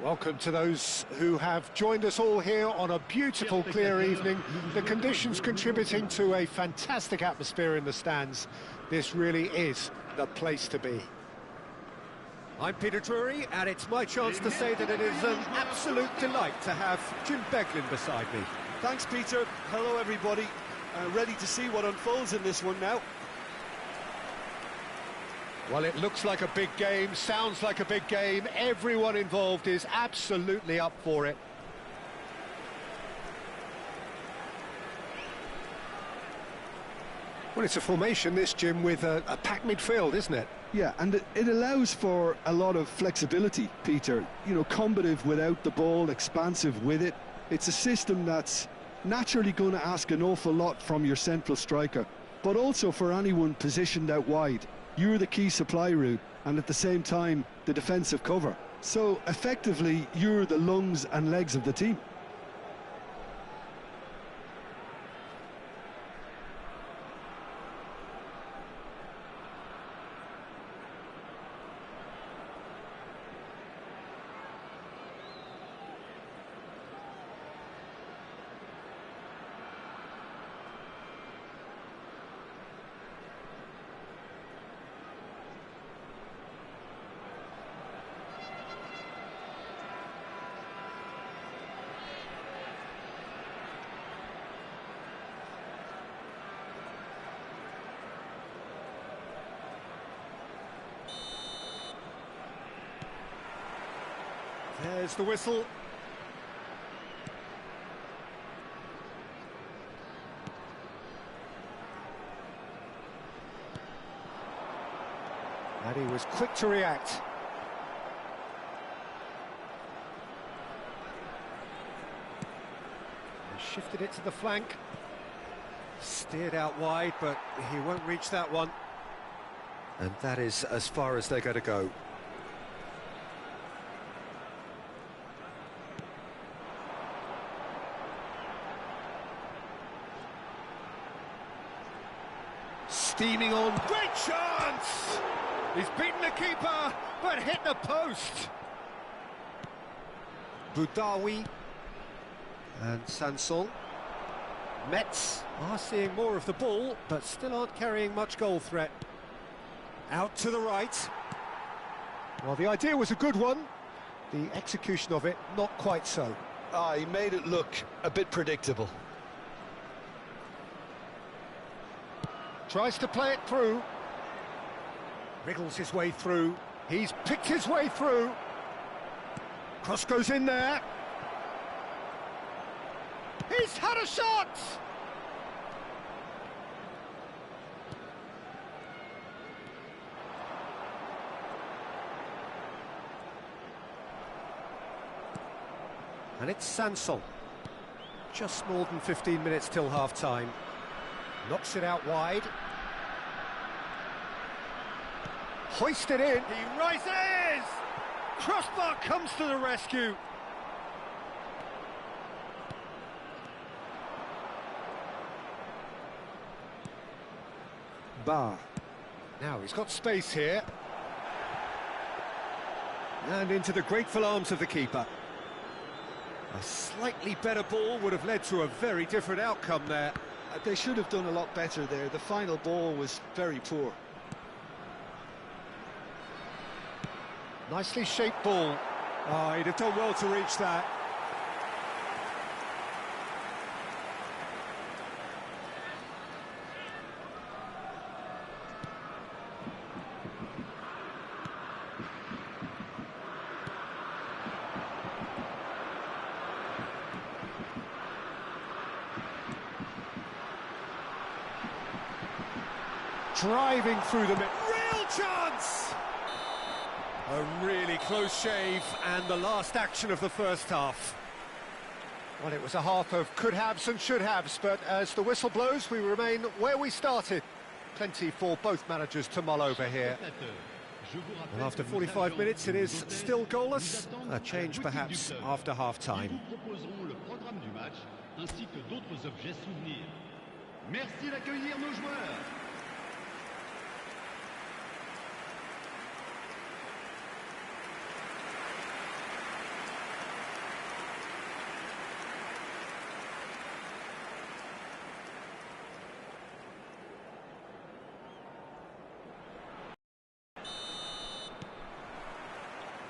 Welcome to those who have joined us all here on a beautiful, clear evening. The conditions contributing to a fantastic atmosphere in the stands. This really is the place to be. I'm Peter Drury, and it's my chance to say that it is an absolute delight to have Jim Beglin beside me. Thanks, Peter. Hello, everybody. Ready to see what unfolds in this one now. Well, it looks like a big game, sounds like a big game. Everyone involved is absolutely up for it. Well, it's a formation, this, Jim, with a packed midfield, isn't it? Yeah, and it allows for a lot of flexibility, Peter. You know, combative without the ball, expansive with it. It's a system that's naturally going to ask an awful lot from your central striker, but also for anyone positioned out wide. You're the key supply route, and at the same time, the defensive cover. So, effectively, you're the lungs and legs of the team. There's the whistle. And he was quick to react. He shifted it to the flank. Steered out wide, but he won't reach that one. And that is as far as they're going to go. Steaming on, great chance! He's beaten the keeper, but hit the post. Boudaoui and Sanson. Metz are seeing more of the ball, but still aren't carrying much goal threat. Out to the right. Well, the idea was a good one. The execution of it, not quite so. He made it look a bit predictable. Tries to play it through. Wriggles his way through. He's picked his way through. Cross goes in there. He's had a shot! And it's Sanson. Just more than 15 minutes till half-time. Knocks it out wide. Hoisted in. He rises! Crossbar comes to the rescue. Bar. Now he's got space here. And into the grateful arms of the keeper. A slightly better ball would have led to a very different outcome there. They should have done a lot better there. The final ball was very poor. Nicely shaped ball. Oh, he'd have done well to reach that. Driving through the mid. Real chance! A really close shave, and the last action of the first half. Well, it was a half of could-haves and should-haves, but as the whistle blows, we remain where we started. Plenty for both managers to mull over here. And after 45 minutes, it is still goalless. A change, perhaps, after half-time. Merci d'accueillir nos joueurs.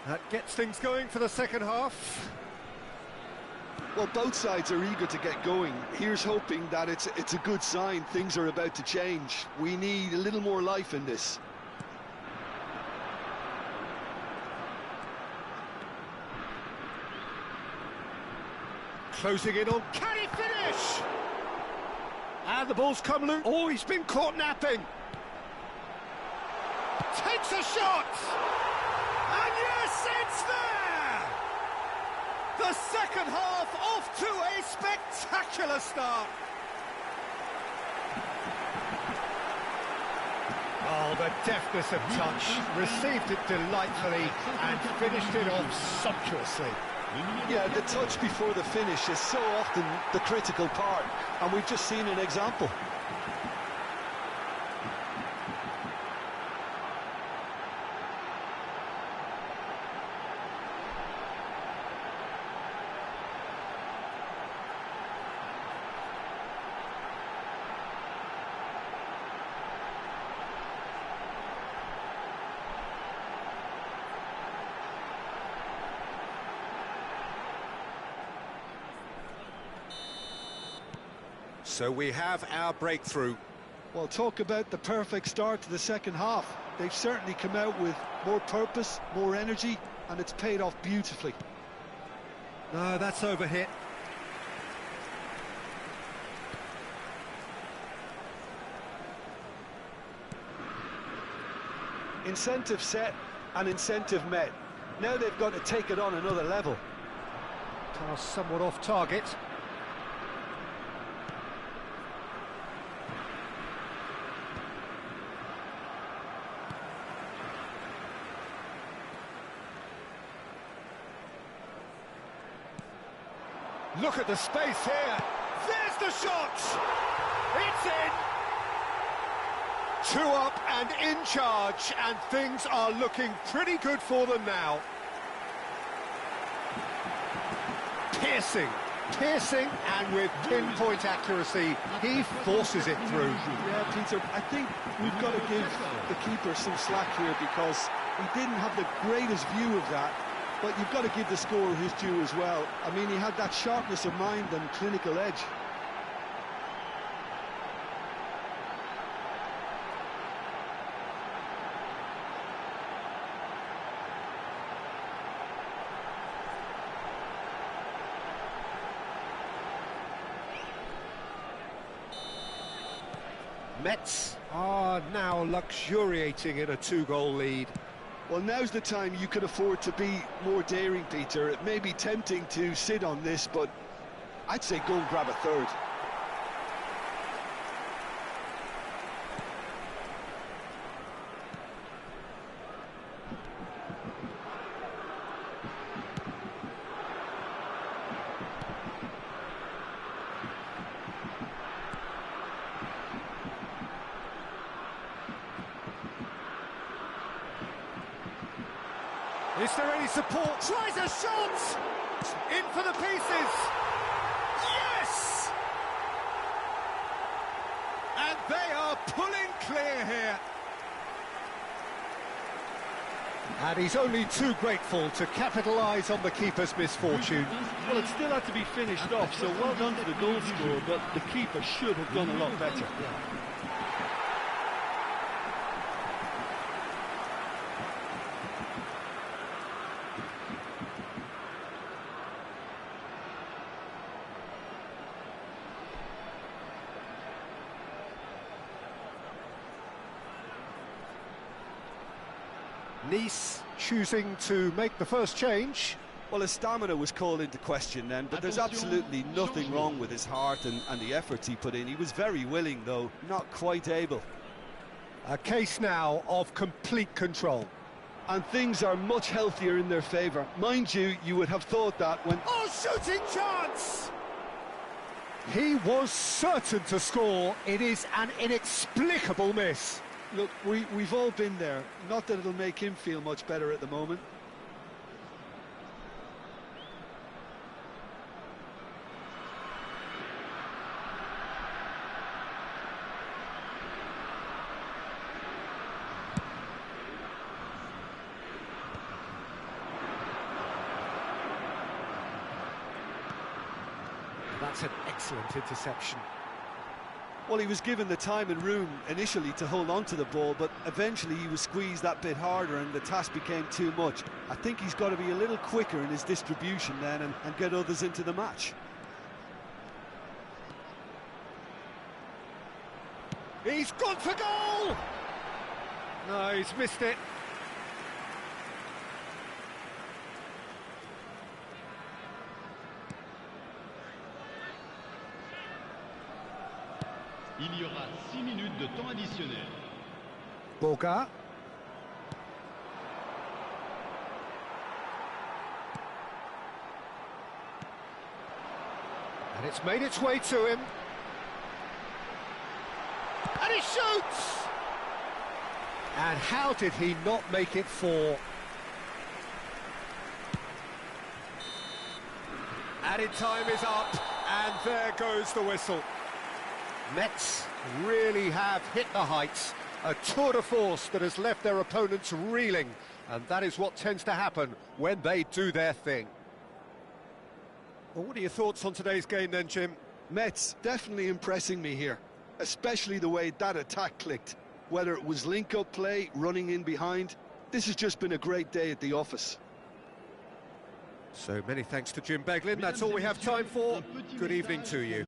That gets things going for the second half. Well, both sides are eager to get going. Here's hoping that it's a good sign. Things are about to change. We need a little more life in this. Closing in on, can he finish? And the ball's come loose. Oh, he's been caught napping. Takes a shot! And yes, it's there! The second half off to a spectacular start. Oh, the deftness of touch. Received it delightfully and finished it off sumptuously. Yeah, the touch before the finish is so often the critical part, and we've just seen an example. So we have our breakthrough. Well, talk about the perfect start to the second half. They've certainly come out with more purpose, more energy, and it's paid off beautifully. No, that's overhit. Incentive set and incentive met. Now they've got to take it on another level. Pass somewhat off target. Look at the space here. There's the shot. It's in. 2 up and in charge, and things are looking pretty good for them now. Piercing, and with pinpoint accuracy, he forces it through. Yeah, Peter, I think we've got to give the keeper some slack here because he didn't have the greatest view of that. But you've got to give the scorer his due as well. I mean, he had that sharpness of mind and clinical edge. Metz are now luxuriating in a 2-goal lead. Well, now's the time you could afford to be more daring, Peter. It may be tempting to sit on this, but I'd say go and grab a third. Is there any support? Tries a shot! In for the pieces! Yes! And they are pulling clear here. And he's only too grateful to capitalise on the keeper's misfortune. Well, it still had to be finished off, so well done to the goal scorer, but the keeper should have done a lot better. Nice choosing to make the first change. Well, his stamina was called into question then, but there's absolutely nothing wrong with his heart and the efforts he put in. He was very willing, though, not quite able. A case now of complete control. And things are much healthier in their favour. Mind you, you would have thought that when... Oh, shooting chance! He was certain to score. It is an inexplicable miss. Look, we've all been there. Not that it'll make him feel much better at the moment. That's an excellent interception. Well, he was given the time and room initially to hold on to the ball, but eventually he was squeezed that bit harder and the task became too much. I think he's got to be a little quicker in his distribution then and get others into the match. He's gone for goal! No, he's missed it. Il y aura 6 minutes de temps additionnel. Boga. And it's made its way to him. And he shoots! And how did he not make it 4? Added time is up, and there goes the whistle. Metz really have hit the heights, a tour de force that has left their opponents reeling, and that is what tends to happen when they do their thing. Well, what are your thoughts on today's game then, Jim? Metz definitely impressing me here, especially the way that attack clicked. Whether it was link-up play, running in behind, this has just been a great day at the office. So many thanks to Jim Beglin. That's all we have time for. Good evening to you.